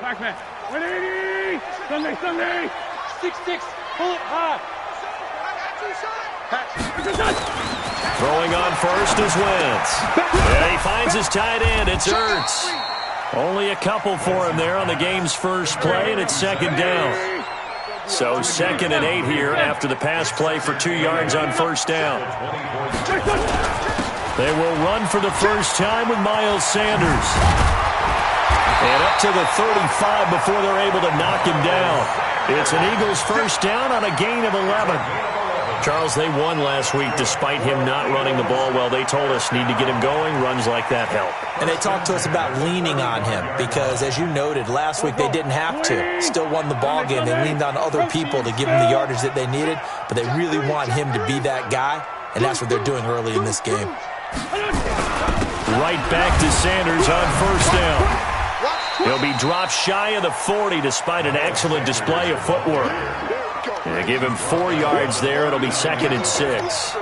Backman. 180. Sunday. 6-6. Pull it high. Throwing on first is Wentz. And he finds his tight end. It's Ertz. Only a couple for him there on the game's first play, and it's second down. So 2nd and 8 here after the pass play for 2 yards on first down. They will run for the first time with Miles Sanders. And up to the 35 before they're able to knock him down. It's an Eagles first down on a gain of 11. Charles, they won last week despite him not running the ball well. They told us need to get him going. Runs like that help. And they talked to us about leaning on him because, as you noted, last week they didn't have to. Still won the ball game. They leaned on other people to give them the yardage that they needed, but they really want him to be that guy, and that's what they're doing early in this game. Right back to Sanders on first down. He'll be dropped shy of the 40 despite an excellent display of footwork. They give him 4 yards there. It'll be 2nd and 6.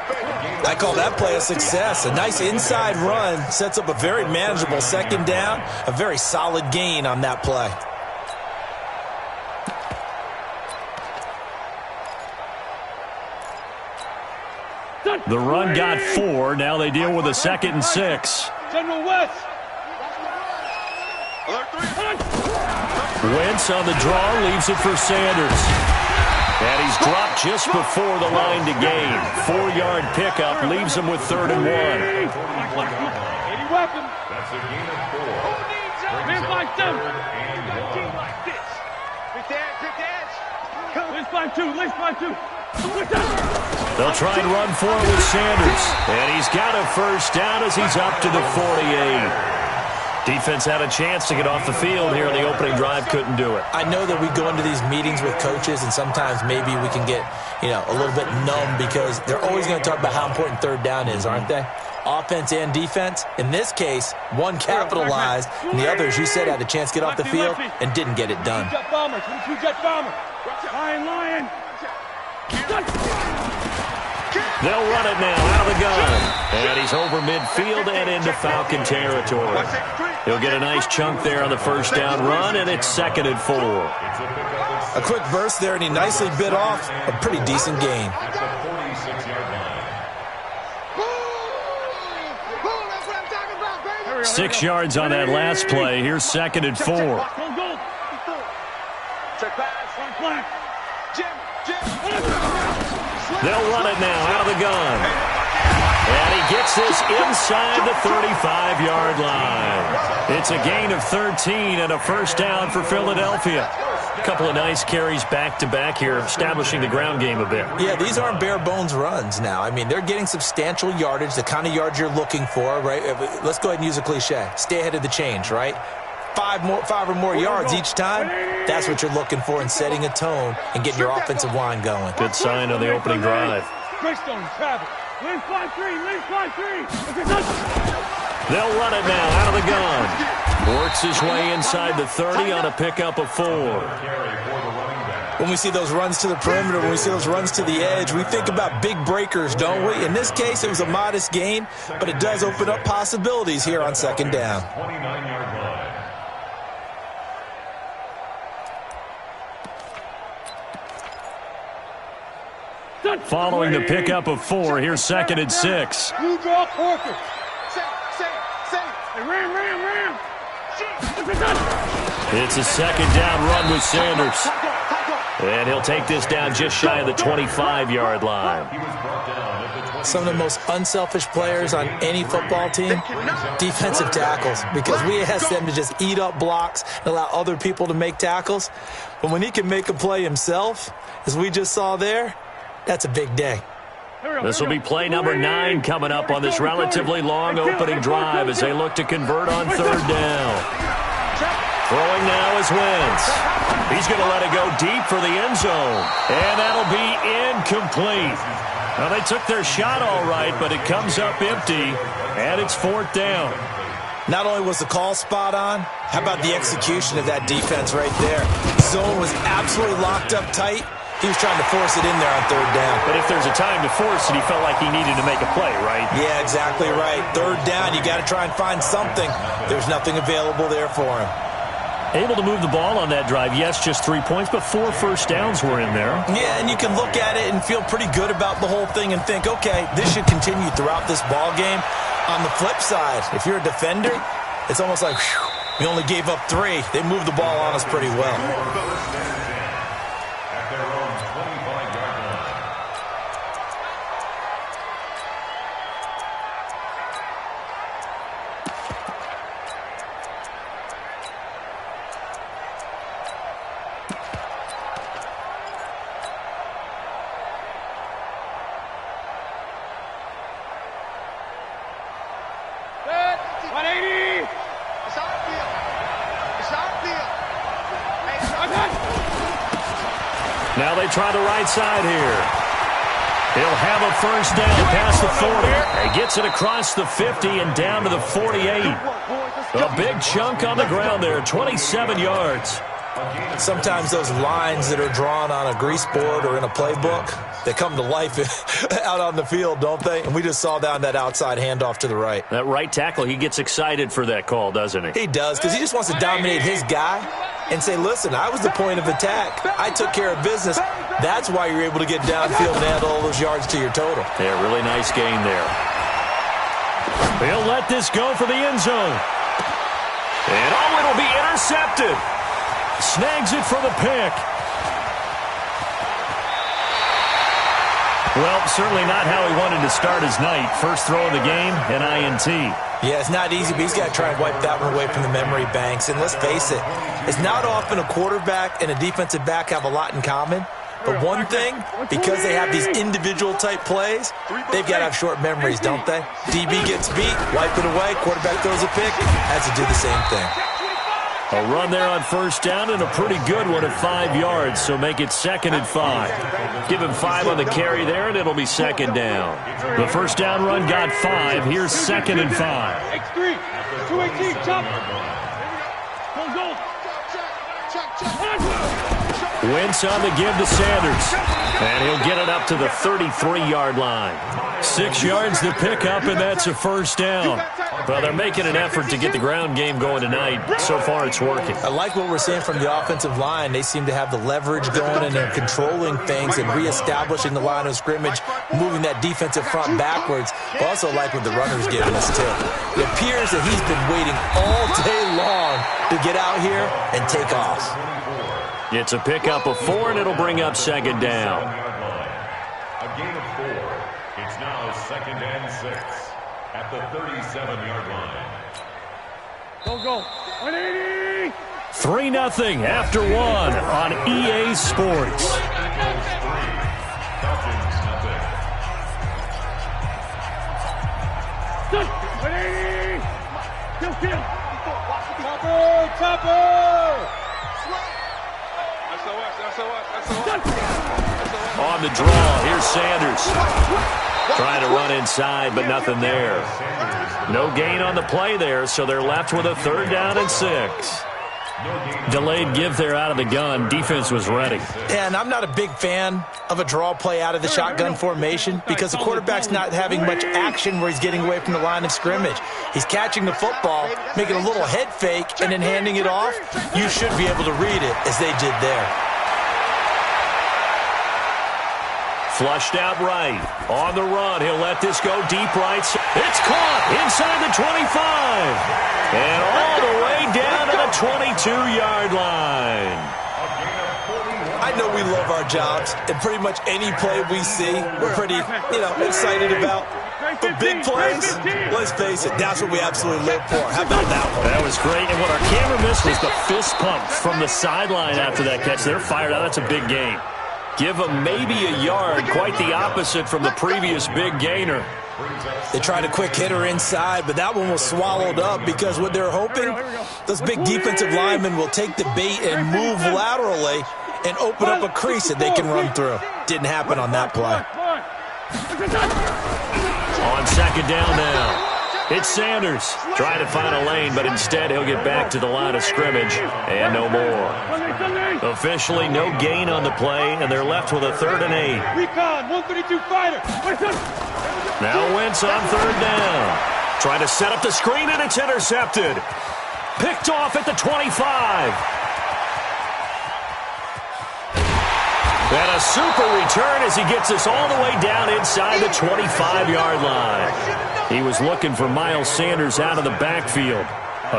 I call that play a success. A nice inside run sets up a very manageable second down. A very solid gain on that play. The run got 4. Now they deal with a 2nd and 6. General West. Wentz on the draw, leaves it for Sanders. And he's dropped just before the line to gain. 4-yard pickup leaves him with 3rd and 1. Any weapon. That's a gain of 4. Man by 7. Team like this. Let's by 2. They'll try and run for it with Sanders. And he's got a first down as he's up to the 48. Defense had a chance to get off the field here in the opening drive, couldn't do it. I know that we go into these meetings with coaches, and sometimes maybe we can get, a little bit numb because they're always going to talk about how important 3rd down is, aren't they? Offense and defense. In this case, one capitalized, and the other, as you said, had a chance to get off the field and didn't get it done. Jet bomber. 22-jet bomber. Lion. They'll run it now out of the gun. And he's over midfield and into Falcon territory. He'll get a nice chunk there on the first down run, and it's 2nd and 4. A quick burst there, and he nicely bit off a pretty decent gain. 6 yards on that last play. Here's 2nd and 4. They'll run it now out of the gun. And he gets this inside the 35-yard line. It's a gain of 13 and a first down for Philadelphia. A couple of nice carries back-to-back here, establishing the ground game a bit. Yeah, these aren't bare-bones runs now. I mean, they're getting substantial yardage, the kind of yards you're looking for, right? Let's go ahead and use a cliche. Stay ahead of the change, right? 5 or more yards each time, that's what you're looking for in setting a tone and getting your offensive line going. Good sign on the opening drive. They'll run it now out of the gun. Works his way inside the 30 on a pickup of 4. When we see those runs to the perimeter, when we see those runs to the edge, we think about big breakers, don't we? In this case, it was a modest gain, but it does open up possibilities here on second down. Following the pickup of 4, here's 2nd and 6. Blue draw Corker. Ram. It's a 2nd down run with Sanders. And he'll take this down just shy of the 25-yard line. Some of the most unselfish players on any football team, defensive tackles, because we ask them to just eat up blocks and allow other people to make tackles. But when he can make a play himself, as we just saw there, that's a big day. This will be play number 9 coming up on this relatively long opening drive as they look to convert on 3rd down. Throwing now is Wentz. He's going to let it go deep for the end zone. And that'll be incomplete. Now, they took their shot all right, but it comes up empty, and it's 4th down. Not only was the call spot on, how about the execution of that defense right there? Zone was absolutely locked up tight. He was trying to force it in there on 3rd down. But if there's a time to force it, he felt like he needed to make a play, right? Yeah, exactly right. 3rd down, you got to try and find something. There's nothing available there for him. Able to move the ball on that drive. Yes, just 3 points, but 4 first downs were in there. Yeah, and you can look at it and feel pretty good about the whole thing and think, okay, this should continue throughout this ball game. On the flip side, if you're a defender, it's almost like, whew, we only gave up 3. They moved the ball on us pretty well. Now they try the right side here. He'll have a first down past the 40. He gets it across the 50 and down to the 48. A big chunk on the ground there, 27 yards. Sometimes those lines that are drawn on a grease board or in a playbook, they come to life out on the field, don't they? And we just saw down that outside handoff to the right. That right tackle, he gets excited for that call, doesn't he? He does, because he just wants to dominate his guy and say, listen, I was the point of attack. I took care of business. That's why you're able to get downfield and add all those yards to your total. Yeah, really nice gain there. He'll let this go for the end zone. And it'll be intercepted. Snags it for the pick. Well, certainly not how he wanted to start his night. First throw of the game, an INT. Yeah, it's not easy, but he's got to try and wipe that one away from the memory banks. And let's face it, it's not often a quarterback and a defensive back have a lot in common. But one thing, because they have these individual type plays, they've got to have short memories, don't they? DB gets beat, wipe it away, quarterback throws a pick, has to do the same thing. A run there on first down and a pretty good one at 5 yards, so make it 2nd and 5. Give him 5 on the carry there, and it'll be 2nd down. The first down run got 5. Here's 2nd and 5. X3, 218, chop. Wentz on the give to Sanders. And he'll get it up to the 33-yard line. 6 yards to pick up, and that's a first down. Well, they're making an effort to get the ground game going tonight. So far, it's working. I like what we're seeing from the offensive line. They seem to have the leverage going, and they're controlling things and reestablishing the line of scrimmage, moving that defensive front backwards. I also like what the runner's giving us, too. It appears that he's been waiting all day long to get out here and take off. It's a pickup of 4, and it'll bring up 2nd down. A gain of 4. It's now 2nd and 6 at the 37-yard line. Go. 180. 3-0 after 1 on EA Sports. Topper. On the draw, here's Sanders. Trying to run inside, but nothing there. No gain on the play there, so they're left with a 3rd down and 6. Delayed give there out of the gun. Defense was ready. Yeah, and I'm not a big fan of a draw play out of the shotgun formation because the quarterback's not having much action where he's getting away from the line of scrimmage. He's catching the football, making a little head fake, and then handing it off. You should be able to read it as they did there. Flushed out right. On the run, he'll let this go deep right. It's caught inside the 25. And all the way down to the 22-yard line. I know we love our jobs, and pretty much any play we see, we're pretty, excited about. But big plays, let's face it, that's what we absolutely live for. How about that one? That was great. And what our camera missed was the fist pump from the sideline after that catch. They're fired out. That's a big gain. Give them maybe a yard, quite the opposite from the previous big gainer. They tried a quick hitter inside, but that one was swallowed up because what they're hoping, those big defensive linemen will take the bait and move laterally and open up a crease that they can run through. Didn't happen on that play. On 2nd down now. It's Sanders trying to find a lane, but instead he'll get back to the line of scrimmage and no more. Officially no gain on the play, and they're left with a 3rd and 8. Recon, 132 fighter. Now Wentz on 3rd down. Trying to set up the screen, and it's intercepted. Picked off at the 25. And a super return as he gets us all the way down inside the 25-yard line. He was looking for Miles Sanders out of the backfield.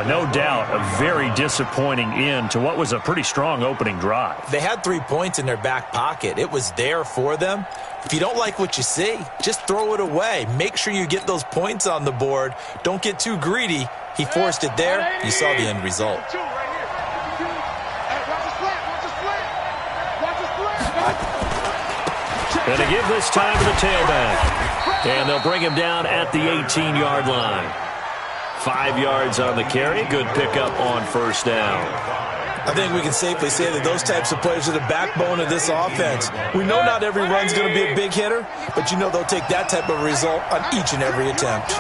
No doubt a very disappointing end to what was a pretty strong opening drive. They had 3 points in their back pocket. It was there for them. If you don't like what you see, just throw it away. Make sure you get those points on the board. Don't get too greedy. He forced it there. You saw the end result. Going to give this time to the tailback. And they'll bring him down at the 18-yard line. 5 yards on the carry. Good pickup on first down. I think we can safely say that those types of players are the backbone of this offense. We know not every run's going to be a big hitter, but you know they'll take that type of result on each and every attempt.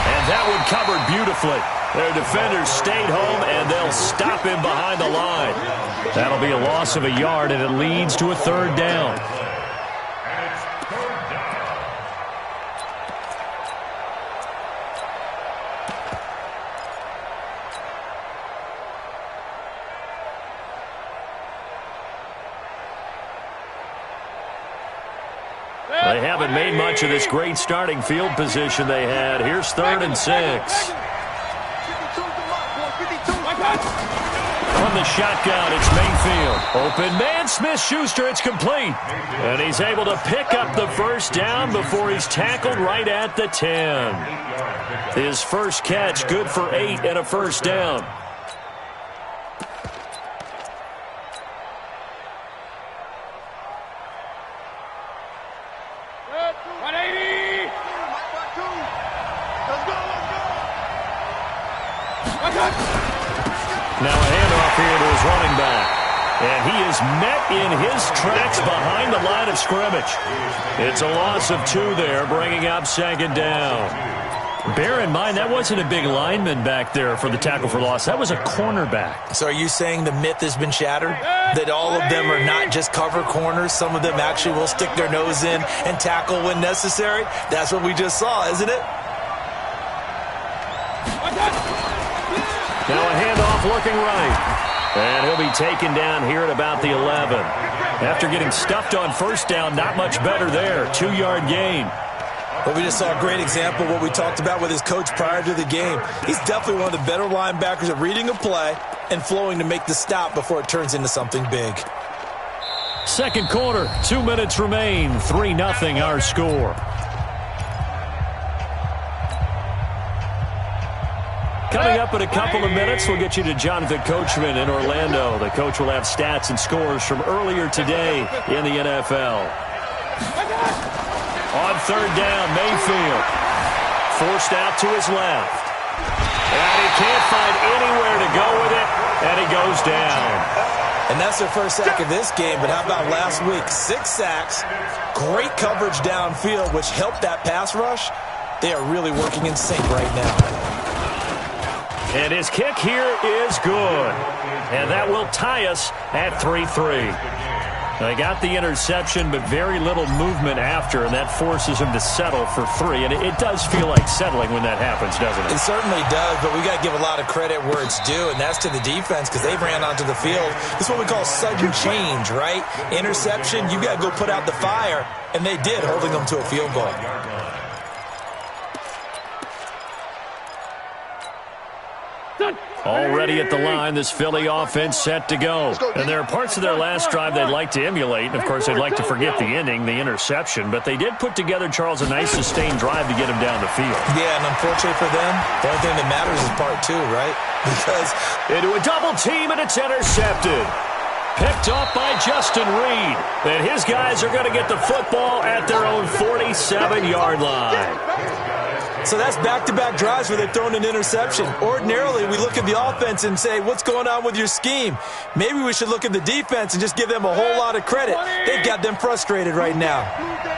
And that one covered beautifully. Their defenders stayed home, and they'll stop him behind the line. That'll be a loss of a yard, and it leads to a third down. They haven't made much of this great starting field position they had. Here's 3rd and 6. From the shotgun, it's Mayfield. Open man, Smith-Schuster, it's complete. And he's able to pick up the first down before he's tackled right at the 10. His first catch, good for 8 and a first down. Now a handoff here to his running back. And he is met in his tracks behind the line of scrimmage. It's a loss of 2 there, bringing up 2nd down. Bear in mind, that wasn't a big lineman back there for the tackle for loss. That was a cornerback. So are you saying the myth has been shattered? That all of them are not just cover corners? Some of them actually will stick their nose in and tackle when necessary? That's what we just saw, isn't it? Now a handoff looking right. And he'll be taken down here at about the 11. After getting stuffed on first down, not much better there. 2-yard gain. Well, we just saw a great example of what we talked about with his coach prior to the game. He's definitely one of the better linebackers at reading a play and flowing to make the stop before it turns into something big. Second quarter, 2 minutes remain. 3-0 our score. Coming up in a couple of minutes, we'll get you to Jonathan Coachman in Orlando. The coach will have stats and scores from earlier today in the NFL. On 3rd down, Mayfield. Forced out to his left. And he can't find anywhere to go with it, and he goes down. And that's their first sack of this game, but how about last week? 6 sacks, great coverage downfield, which helped that pass rush. They are really working in sync right now. And his kick here is good. And that will tie us at 3-3. They got the interception, but very little movement after, and that forces him to settle for 3. And it does feel like settling when that happens, doesn't it? It certainly does, but we got to give a lot of credit where it's due, and that's to the defense because they ran onto the field. This is what we call sudden change, right? Interception, you got to go put out the fire, and they did, holding them to a field goal. Already at the line, this Philly offense set to go. And there are parts of their last drive they'd like to emulate. And, of course, they'd like to forget the ending, the interception. But they did put together, Charles, a nice sustained drive to get him down the field. Yeah, and unfortunately for them, the only thing that matters is part 2, right? Because into a double team, and it's intercepted. Picked off by Justin Reed. And his guys are going to get the football at their own 47-yard line. So that's back-to-back drives where they've thrown an interception. Ordinarily, we look at the offense and say, what's going on with your scheme? Maybe we should look at the defense and just give them a whole lot of credit. They've got them frustrated right now.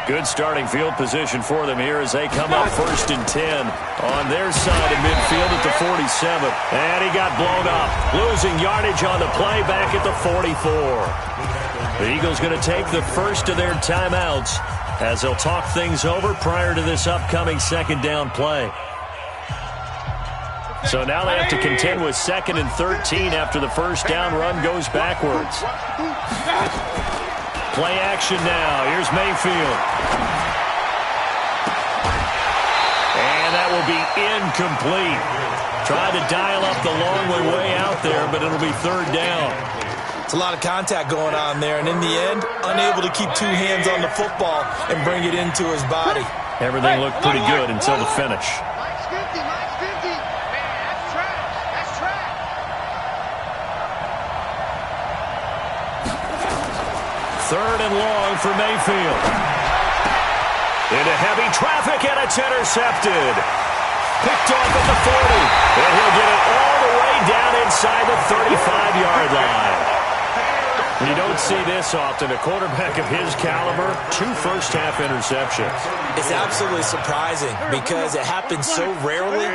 Good starting field position for them here as they come up 1st and 10 on their side of midfield at the 47. And he got blown up, losing yardage on the play back at the 44. The Eagles going to take the first of their timeouts as they'll talk things over prior to this upcoming second down play. So now they have to contend with 2nd and 13 after the first down run goes backwards. Play action now. Here's Mayfield. And that will be incomplete. Tried to dial up the long way out there, but it'll be 3rd down. It's a lot of contact going on there, and in the end, unable to keep 2 hands on the football and bring it into his body. Everything looked pretty good until the finish. Third and long for Mayfield. Into heavy traffic, and it's intercepted. Picked off at the 40, and he'll get it all the way down inside the 35-yard line. When you don't see this often, a quarterback of his caliber, 2 first-half interceptions. It's absolutely surprising because it happens so rarely.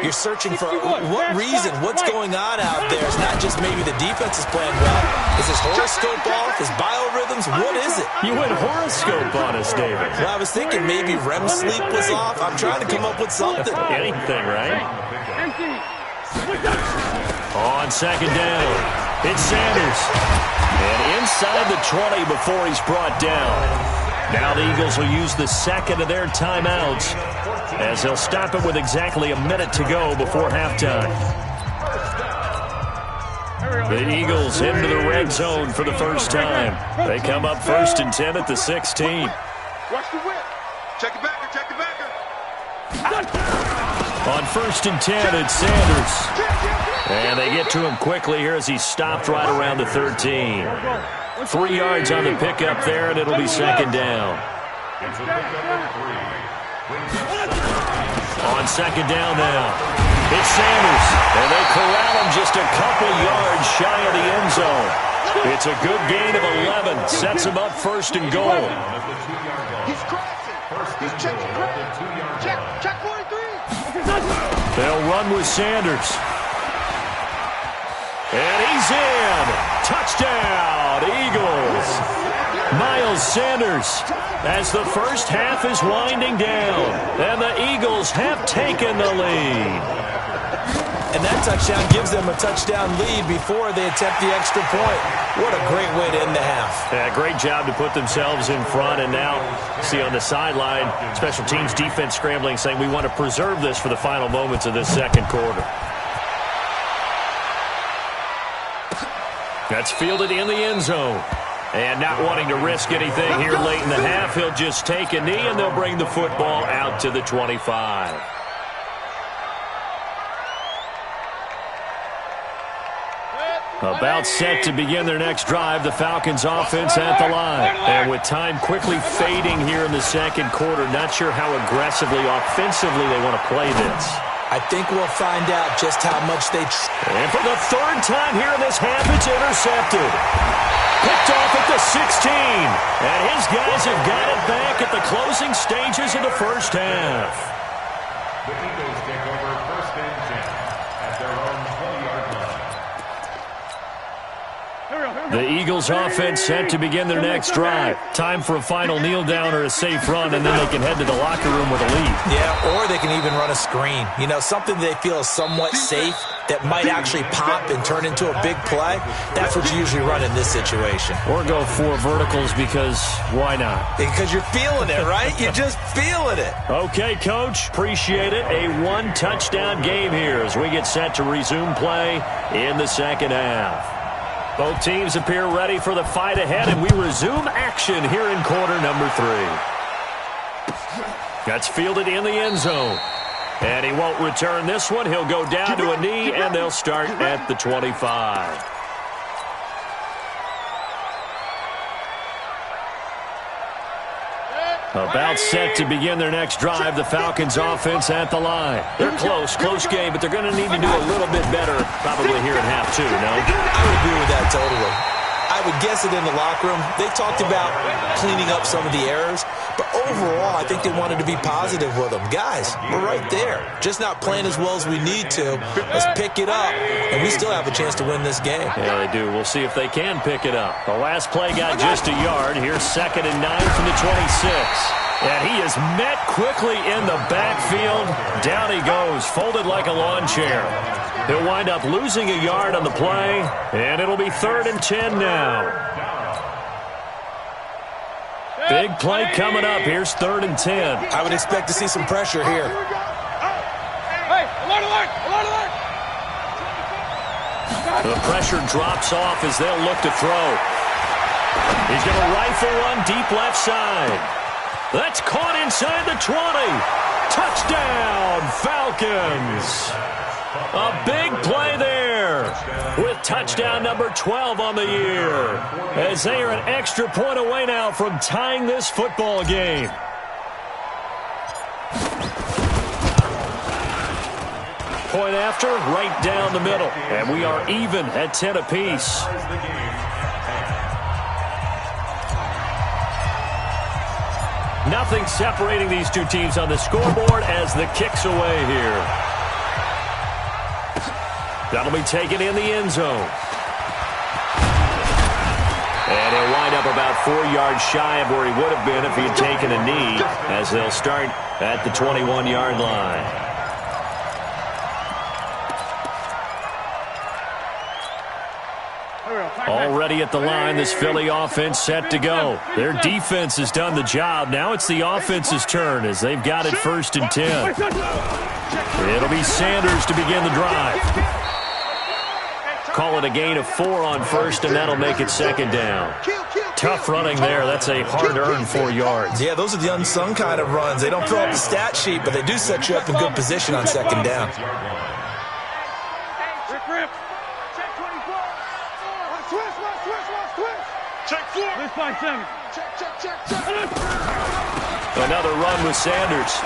You're searching for what reason, what's going on out there. It's not just maybe the defense is playing well. Is his horoscope off? His biorhythms? What is it? You went horoscope on us, David. Well, I was thinking maybe REM sleep was off. I'm trying to come up with something. Anything, right? On 2nd down, it's Sanders. And inside the 20 before he's brought down. Now the Eagles will use the 2nd of their timeouts as they'll stop it with exactly a minute to go before halftime. The Eagles into the red zone for the first time. They come up 1st and 10 at the 16. Watch the whip. Check it backer, check the backer. On 1st and 10, it's Sanders. And they get to him quickly here as he's stopped right around the 13. 3 yards on the pickup there, and it'll be 2nd down. On 2nd down now, it's Sanders. And they corral him just a couple yards shy of the end zone. It's a good gain of 11. Sets him up 1st and goal. He's crossing. He's checking ground. Check 43. They'll run with Sanders. And he's in. Touchdown, Eagles. Miles Sanders, as the first half is winding down, and the Eagles have taken the lead. And that touchdown gives them a touchdown lead before they attempt the extra point. What a great way to end the half. Yeah, great job to put themselves in front, and now see on the sideline, special teams defense scrambling, saying we want to preserve this for the final moments of this second quarter. That's fielded in the end zone. And not wanting to risk anything here late in the half, he'll just take a knee, and they'll bring the football out to the 25. About set to begin their next drive, the Falcons offense at the line. And with time quickly fading here in the second quarter, not sure how aggressively, offensively they want to play this. I think we'll find out just how much they... And for the 3rd time here in this half, it's intercepted. Picked off at the 16. And his guys have got it back at the closing stages of the first half. The Eagles take over 1st and 10 at their own 20-yard line. The Eagles offense set to begin their next drive. Time for a final kneel down or a safe run, and then they can head to the locker room with a lead. Yeah, or they can even run a screen. You know, something they feel is somewhat safe that might actually pop and turn into a big play. That's what you usually run in this situation. Or go 4 verticals because why not? Because you're feeling it, right? You're just feeling it. Okay, Coach. Appreciate it. A 1-touchdown game here as we get set to resume play in the second half. Both teams appear ready for the fight ahead, and we resume action here in quarter number 3. That's fielded in the end zone. And he won't return this one. He'll go down to a knee, and they'll start at the 25. About set to begin their next drive, the Falcons offense at the line. They're close game, but they're going to need to do a little bit better probably here at half 2, no? I would agree with that totally. I would guess it in the locker room. They talked about cleaning up some of the errors, but overall, I think they wanted to be positive with them. Guys, we're right there. Just not playing as well as we need to. Let's pick it up, and we still have a chance to win this game. Yeah, they do. We'll see if they can pick it up. The last play got just a yard. Here's 2nd and 9 from the 26. And he is met quickly in the backfield. Down he goes, folded like a lawn chair. He'll wind up losing a yard on the play, and it'll be 3rd and 10 now. Big play coming up. Here's 3rd and 10. I would expect to see some pressure here. Hey, alert! The pressure drops off as they'll look to throw. He's going to rifle one deep left side. That's caught inside the 20. Touchdown, Falcons. A big play there with touchdown number 12 on the year, as they are an extra point away now from tying this football game. Point after, right down the middle, and we are even at 10 apiece. Nothing separating these two teams on the scoreboard as the kick's away here. That'll be taken in the end zone. And he'll wind up about 4 yards shy of where he would have been if he had taken a knee, as they'll start at the 21-yard line. Already at the line, this Philly offense set to go. Their defense has done the job. Now it's the offense's turn as they've got it 1st and 10. It'll be Sanders to begin the drive. Call it a gain of 4 on 1st, and that'll make it 2nd down. Tough running there. That's a hard-earned 4 yards. Yeah, those are the unsung kind of runs. They don't fill up the stat sheet, but they do set you up in good position on 2nd down. Another run with Sanders.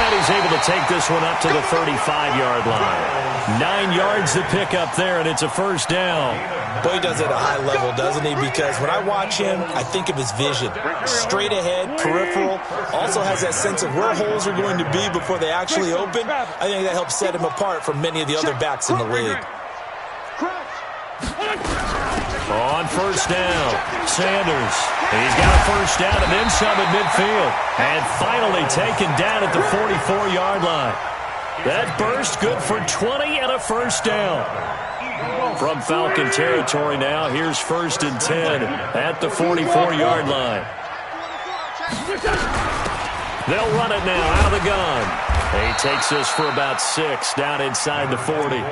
And he's able to take this one up to the 35-yard line. 9 yards to pick up there, and it's a 1st down. Boy, he does it at a high level, doesn't he? Because when I watch him, I think of his vision. Straight ahead, peripheral. Also has that sense of where holes are going to be before they actually open. I think that helps set him apart from many of the other backs in the league. On 1st down, Sanders. He's got a 1st down and then some at midfield. And finally taken down at the 44-yard line. That burst good for 20 and a 1st down. From Falcon territory now, here's 1st and 10 at the 44-yard line. They'll run it now out of the gun. He takes this for about 6 down inside the 40.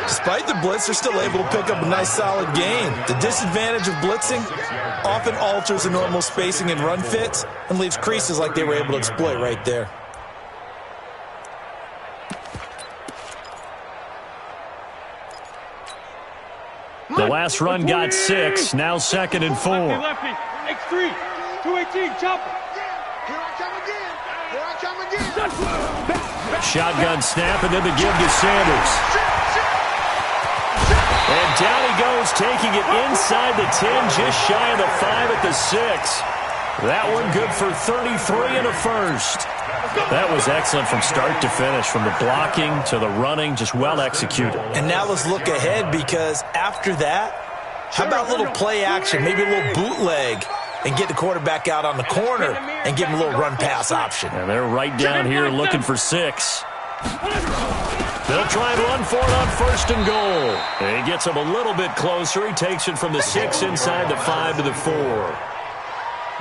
Despite the blitz, they're still able to pick up a nice solid gain. The disadvantage of blitzing often alters the normal spacing and run fits and leaves creases like they were able to exploit right there. The last run got 6, now 2nd and 4. Lefty, X3, 218, chopper. Here I come again. Shotgun snap and then the give to Sanders. And down he goes, taking it inside the 10, just shy of the 5 at the 6. That one good for 33 and a 1st. That was excellent from start to finish, from the blocking to the running, just well executed. And now let's look ahead, because after that, how about a little play action, maybe a little bootleg, and get the quarterback out on the corner and give him a little run-pass option. And they're right down here looking for 6. They'll try and run for it on 1st and goal. And he gets him a little bit closer. He takes it from the 6 inside the 5 to the 4.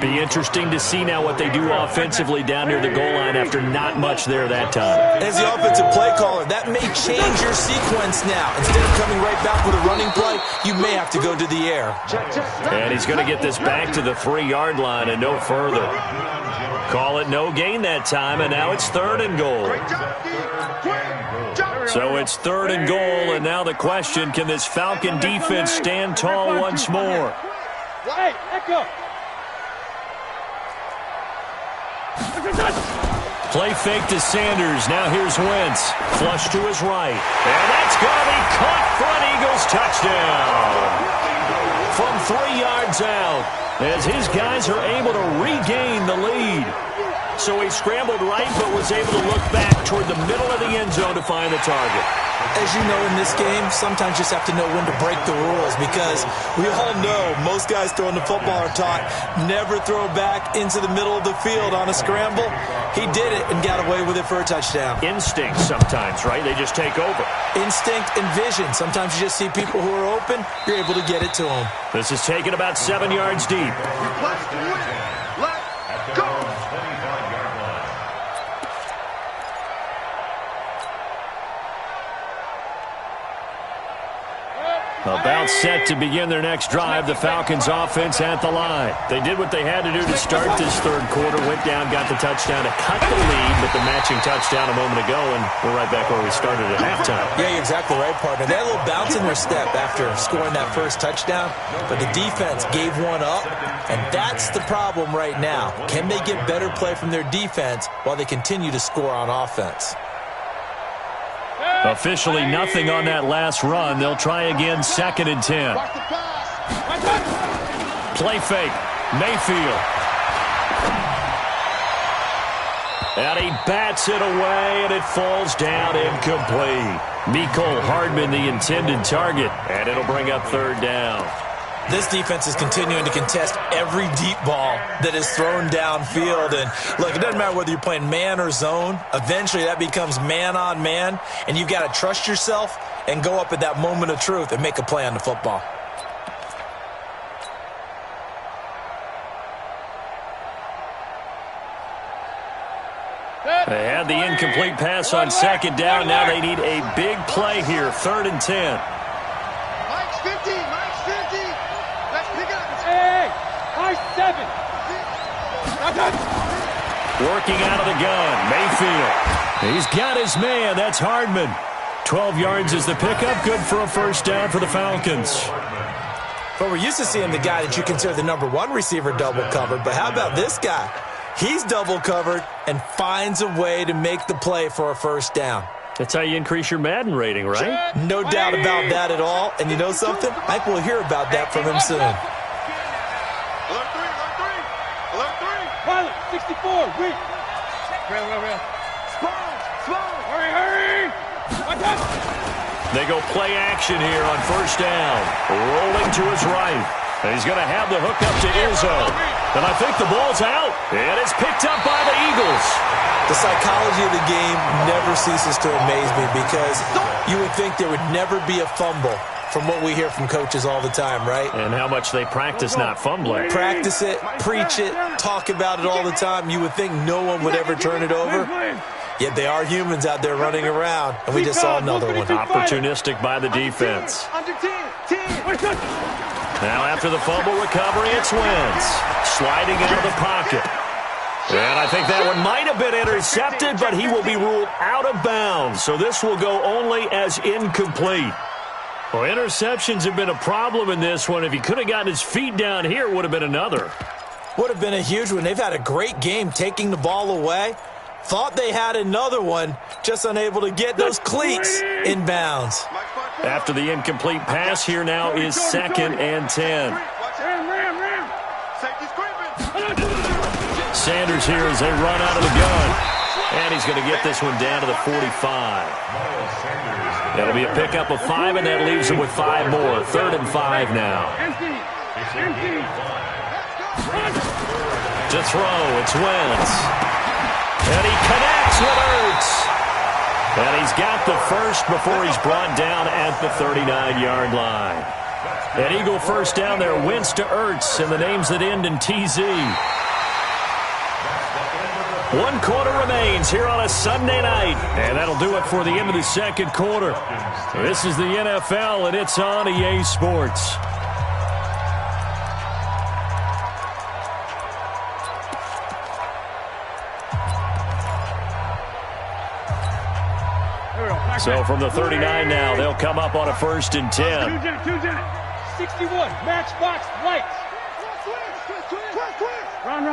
Be interesting to see now what they do offensively down near the goal line after not much there that time. As the offensive play caller, that may change your sequence now. Instead of coming right back with a running play, you may have to go to the air. And he's going to get this back to the 3-yard line and no further. Call it no gain that time, and now it's 3rd and goal. So it's 3rd and goal, and now the question, can this Falcon defense stand tall once more? Hey, echo. Play fake to Sanders. Now here's Wentz. Flush to his right. And that's going to be caught for an Eagles touchdown. from 3 yards out as his guys are able to regain the lead. So he scrambled right but was able to look back toward the middle of the end zone to find the target. As you know, in this game, sometimes you just have to know when to break the rules because we all know most guys throwing the football are taught never throw back into the middle of the field on a scramble. He did it and got away with it for a touchdown. Instinct sometimes, right? They just take over. Instinct and vision. Sometimes you just see people who are open, you're able to get it to them. This is taken about 7 yards deep. Let's go. About set to begin their next drive, the Falcons offense at the line. They did what they had to do to start this third quarter, went down, got the touchdown to cut the lead, but the matching touchdown a moment ago, and we're right back where we started at halftime. Yeah, you're exactly right, partner. They had a little bounce in their step after scoring that first touchdown, but the defense gave one up, and that's the problem right now. Can they get better play from their defense while they continue to score on offense? Officially nothing on that last run. They'll try again, 2nd and 10. Play fake. Mayfield. And he bats it away, and it falls down incomplete. Mecole Hardman, the intended target, and it'll bring up 3rd down. This defense is continuing to contest every deep ball that is thrown downfield. And, look, it doesn't matter whether you're playing man or zone. Eventually, that becomes man-on-man, and you've got to trust yourself and go up at that moment of truth and make a play on the football. They had the incomplete pass on 2nd down. Now they need a big play here, 3rd and 10. Mike's 50. Mike's 50. Let's pick up. Hey, Mike's 7. Working out of the gun, Mayfield. He's got his man. That's Hardman. 12 yards is the pickup. Good for a 1st down for the Falcons. But we're used to seeing the guy that you consider the #1 receiver double covered. But how about this guy? He's double covered and finds a way to make the play for a 1st down. That's how you increase your Madden rating, right? No doubt about that at all. And you know something? I think we'll hear about that from him soon. Alert 3. Pilot, 64. Wait. Real. Spawn. Hurry. They go play action here on 1st down. Rolling to his right. And he's going to have the hook up to Izzo. And I think the ball's out. And it's picked up by the Eagles. The psychology of the game never ceases to amaze me because you would think there would never be a fumble from what we hear from coaches all the time, right? And how much they practice not fumbling. Practice it, preach it, talk about it all the time. You would think no one would ever turn it over. Yet they are humans out there running around, and we just saw another one. Opportunistic by the defense. Under 10. Now after the fumble recovery, it's Wentz. Sliding out of the pocket. And I think that one might have been intercepted, but he will be ruled out of bounds. So this will go only as incomplete. Well, interceptions have been a problem in this one. If he could have gotten his feet down here, it would have been another. Would have been a huge one. They've had a great game taking the ball away. Thought they had another one, just unable to get those cleats in bounds. After the incomplete pass, here now is 2nd and 10. Sanders here as they run out of the gun. And he's going to get this one down to the 45. That'll be a pickup of 5, and that leaves him with 5 more. 3rd and 5 now. To throw, it's Wentz. And he connects with Ertz. And he's got the first before he's brought down at the 39-yard line. An Eagle 1st down there, Wentz to Ertz, and the names that end in TZ. 1 quarter remains here on a Sunday night. And that'll do it for the end of the 2nd quarter. This is the NFL, and it's on EA Sports. So from the 39 now, they'll come up on a 1st and 10. 61, matchbox lights. Run.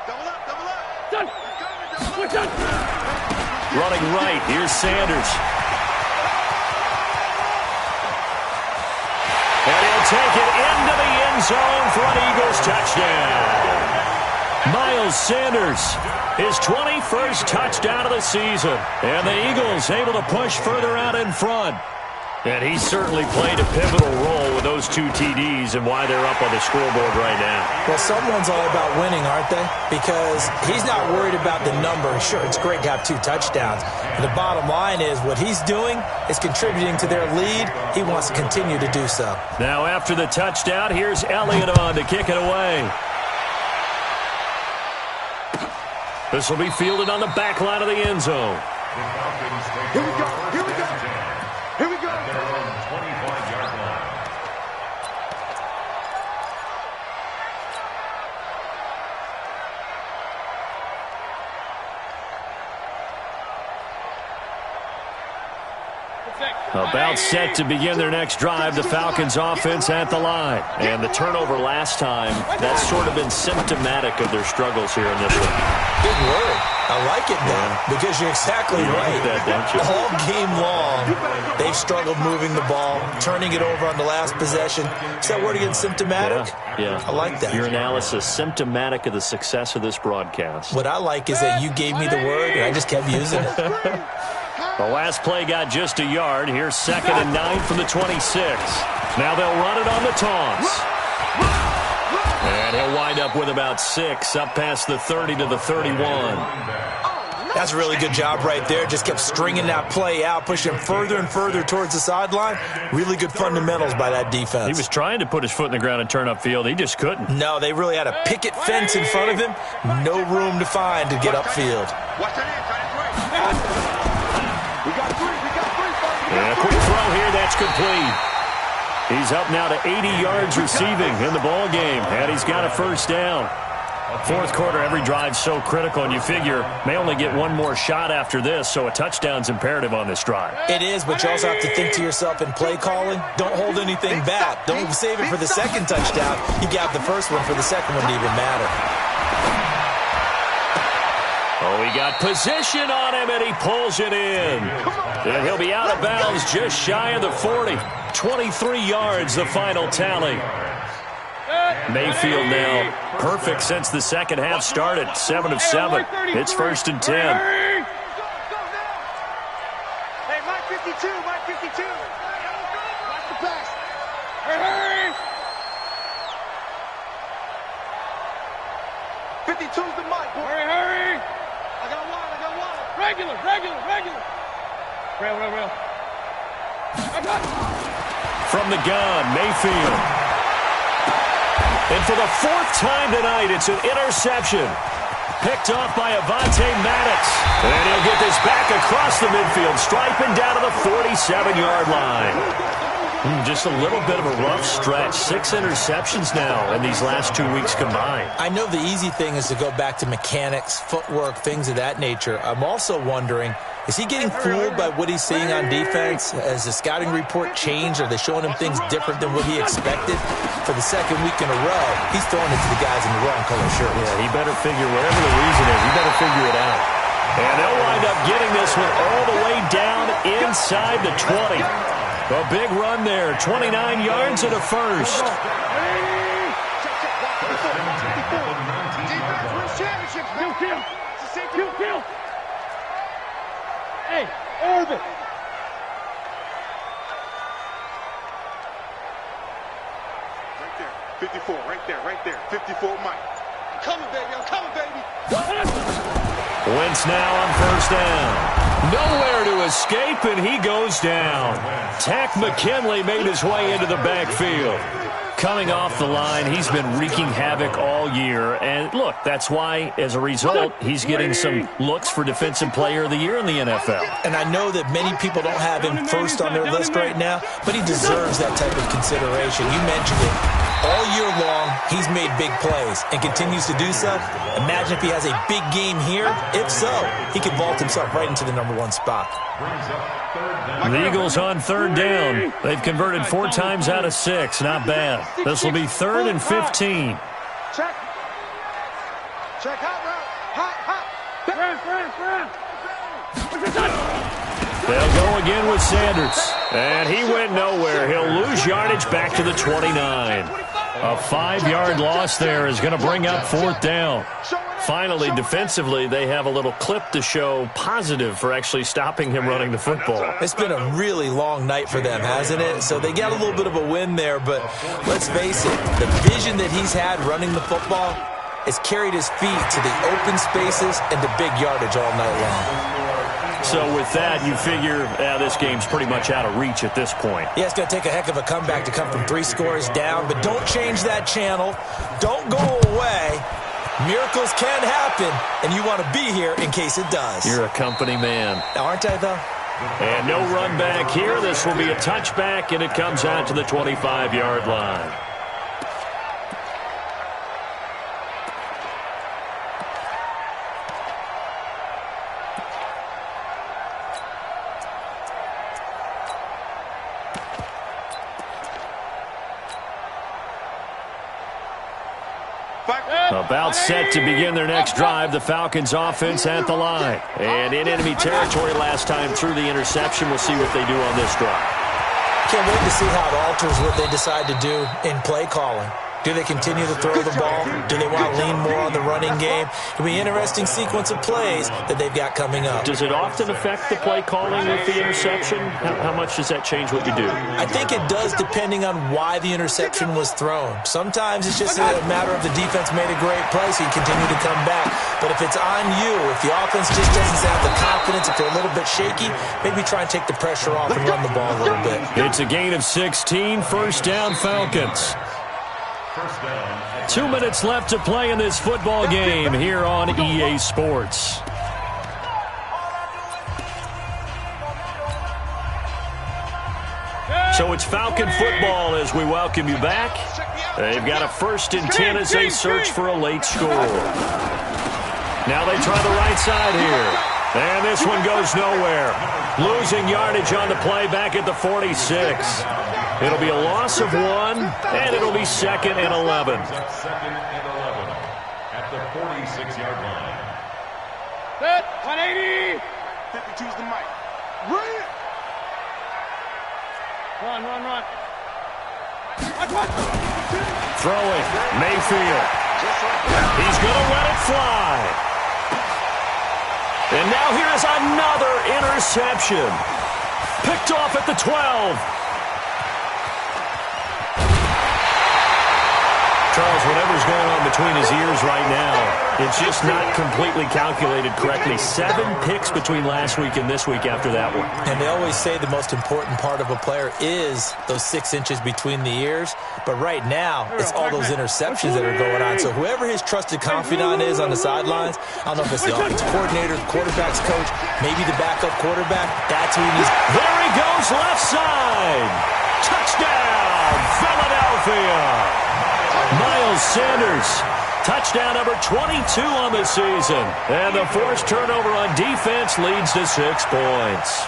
Double up. Done. Running right, here's Sanders. And he'll take it into the end zone for an Eagles touchdown. Miles Sanders, his 21st touchdown of the season. And the Eagles able to push further out in front. And he certainly played a pivotal role with those 2 TDs and why they're up on the scoreboard right now. Well, someone's all about winning, aren't they? Because he's not worried about the number. Sure, it's great to have 2 touchdowns. But the bottom line is what he's doing is contributing to their lead. He wants to continue to do so. Now, after the touchdown, here's Elliott on to kick it away. This will be fielded on the back line of the end zone. Here we go. Here we go. Here we go. At their own 25-yard line. About set to begin their next drive, the Falcons offense at the line. And the turnover last time, that's sort of been symptomatic of their struggles here in this one. Big word. I like it now because you're exactly right. Like that, don't you? All game long, they've struggled moving the ball, turning it over on the last possession. Is that word again, symptomatic? Yeah. I like that. Your analysis, symptomatic of the success of this broadcast. What I like is that you gave me the word and I just kept using it. The last play got just a yard. Here's 2nd and 9 from the 26. Now they'll run it on the toss. And he'll wind up with about 6 up past the 30 to the 31. That's a really good job right there. Just kept stringing that play out, pushing him further and further towards the sideline. Really good fundamentals by that defense. He was trying to put his foot in the ground and turn upfield. He just couldn't. No, they really had a picket fence in front of him. No room to find to get upfield. Watch that in. We got 3. And a quick throw here. That's complete. He's up now to 80 yards receiving in the ball game, and he's got a first down. Fourth quarter, every drive's so critical, and you figure may only get one more shot after this, so a touchdown's imperative on this drive. It is, but you also have to think to yourself in play calling, don't hold anything back. Don't save it for the second touchdown. You got the first one for the second one to even matter. Oh, he got position on him, and he pulls it in. And he'll be out of bounds just shy of the 40. 23 yards, the final tally. Mayfield now perfect since the second half started. 7 of 7. It's 1st and 10. Hey, Mike 52, Mike 52. Watch the pass. Hurry. 52's the mic, boy. Hurry. I got one. Regular. Real. From the gun, Mayfield. And for the 4th time tonight, it's an interception. Picked off by Avonte Maddox. And he'll get this back across the midfield, striping down to the 47-yard line. Just a little bit of a rough stretch. 6 interceptions now in these last 2 weeks combined. I know the easy thing is to go back to mechanics, footwork, things of that nature. I'm also wondering, is he getting fooled by what he's seeing on defense? Has the scouting report changed? Are they showing him things different than what he expected? For the second week in a row, he's throwing it to the guys in the wrong color shirts. Yeah, he better figure, whatever the reason is, he better figure it out. And they'll wind up getting this one all the way down inside the 20. A big run there, 29 yards and a first. Hey, Irvin. Right there, 54, right there. 54, Mike. I'm coming, baby. Wentz now on first down. Nowhere to escape, and he goes down. Tack McKinley made his way into the backfield. Coming off the line, he's been wreaking havoc all year. And look, that's why, as a result, he's getting some looks for Defensive Player of the Year in the NFL. And I know that many people don't have him first on their list right now, but he deserves that type of consideration. You mentioned it. All year long, he's made big plays and continues to do so. Imagine if he has a big game here. If so, he could vault himself right into the #1 spot. The Eagles on 3rd down. They've converted 4 times out of 6. Not bad. This will be 3rd and 15. Check hot route. They'll go again with Sanders. And he went nowhere. He'll lose yardage back to the 29. A 5-yard loss there is going to bring up 4th down. Finally, defensively, they have a little clip to show positive for actually stopping him running the football. It's been a really long night for them, hasn't it? So they got a little bit of a win there, but let's face it, the vision that he's had running the football has carried his feet to the open spaces and to big yardage all night long. So with that, you figure this game's pretty much out of reach at this point. Yeah, it's going to take a heck of a comeback to come from 3 scores down, but don't change that channel. Don't go away. Miracles can happen, and you want to be here in case it does. You're a company man. Aren't I, though? And no run back here. This will be a touchback, and it comes out to the 25-yard line. About set to begin their next drive, the Falcons offense at the line. And in enemy territory last time through the interception. We'll see what they do on this drive. Can't wait to see how it alters what they decide to do in play calling. Do they continue to throw the ball? Do they want to lean more on the running game? It'll be an interesting sequence of plays that they've got coming up. Does it often affect the play calling with the interception? How much does that change what you do? I think it does depending on why the interception was thrown. Sometimes it's just a matter of the defense made a great play, so you continue to come back. But if it's on you, if the offense just doesn't have the confidence, if they're a little bit shaky, maybe try and take the pressure off and run the ball a little bit. It's a gain of 16, 1st down Falcons. 2 minutes left to play in this football game here on EA Sports. So it's Falcon football as we welcome you back. They've got a 1st and 10 as they search for a late score. Now they try the right side here. And this one goes nowhere. Losing yardage on the play back at the 46. It'll be a loss of 1, and it'll be 2nd and 11. 2nd and 11 at the 46-yard line. Set, 180. 52's the mic. Run. Run. Throwing, Mayfield. He's going to let it fly. And now here's another interception. Picked off at the 12. Charles, whatever's going on between his ears right now, it's just not completely calculated correctly. 7 picks between last week and this week after that one. And they always say the most important part of a player is those 6 inches between the ears. But right now, it's all those interceptions that are going on. So whoever his trusted confidant is on the sidelines, I don't know if it's the offensive coordinator, the quarterback's coach, maybe the backup quarterback, that's who he needs. There he goes, left side. Touchdown, Philadelphia. Miles Sanders, touchdown number 22 on the season. And the forced turnover on defense leads to 6 points.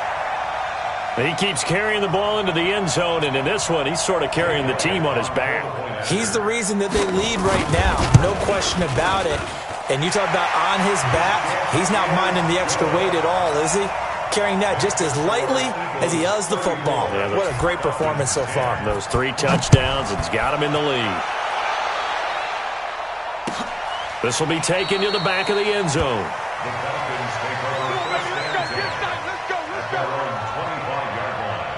He keeps carrying the ball into the end zone, and in this one, he's sort of carrying the team on his back. He's the reason that they lead right now, no question about it. And you talk about on his back, he's not minding the extra weight at all, is he? Carrying that just as lightly as he does the football. Yeah, what a great performance so far. Those 3 touchdowns, it's got him in the lead. This will be taken to the back of the end zone. The Falcons take over 1st and 10 at their own 25-yard line.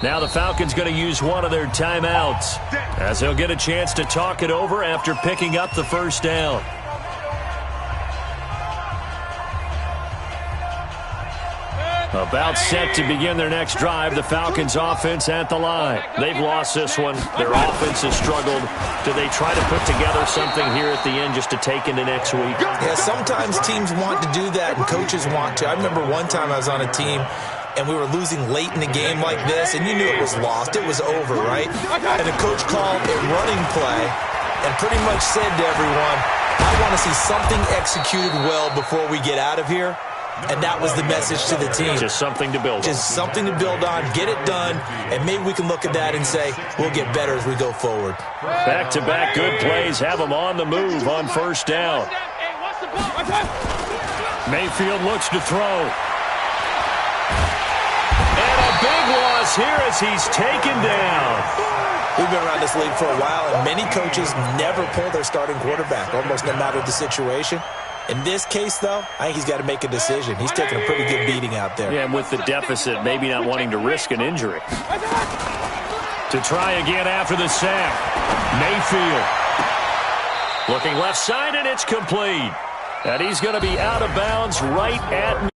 Now the Falcons going to use one of their timeouts as they'll get a chance to talk it over after picking up the 1st down. About set to begin their next drive, the Falcons offense at the line. They've lost this one. Their offense has struggled. Do they try to put together something here at the end just to take into next week? Yeah, sometimes teams want to do that and coaches want to. I remember one time I was on a team and we were losing late in the game like this, and you knew it was lost. It was over, right? And the coach called a running play and pretty much said to everyone, I want to see something executed well before we get out of here. And that was the message to the team. Just something to build on. Just something to build on, get it done, and maybe we can look at that and say, we'll get better as we go forward. Back-to-back good plays have them on the move on first down. Mayfield looks to throw. And a big loss here as he's taken down. We've been around this league for a while, and many coaches never pull their starting quarterback, almost no matter the situation. In this case, though, I think he's got to make a decision. He's taking a pretty good beating out there. Yeah, and with the deficit, maybe not wanting to risk an injury. To try again after the sack. Mayfield. Looking left side, and it's complete. And he's going to be out of bounds right at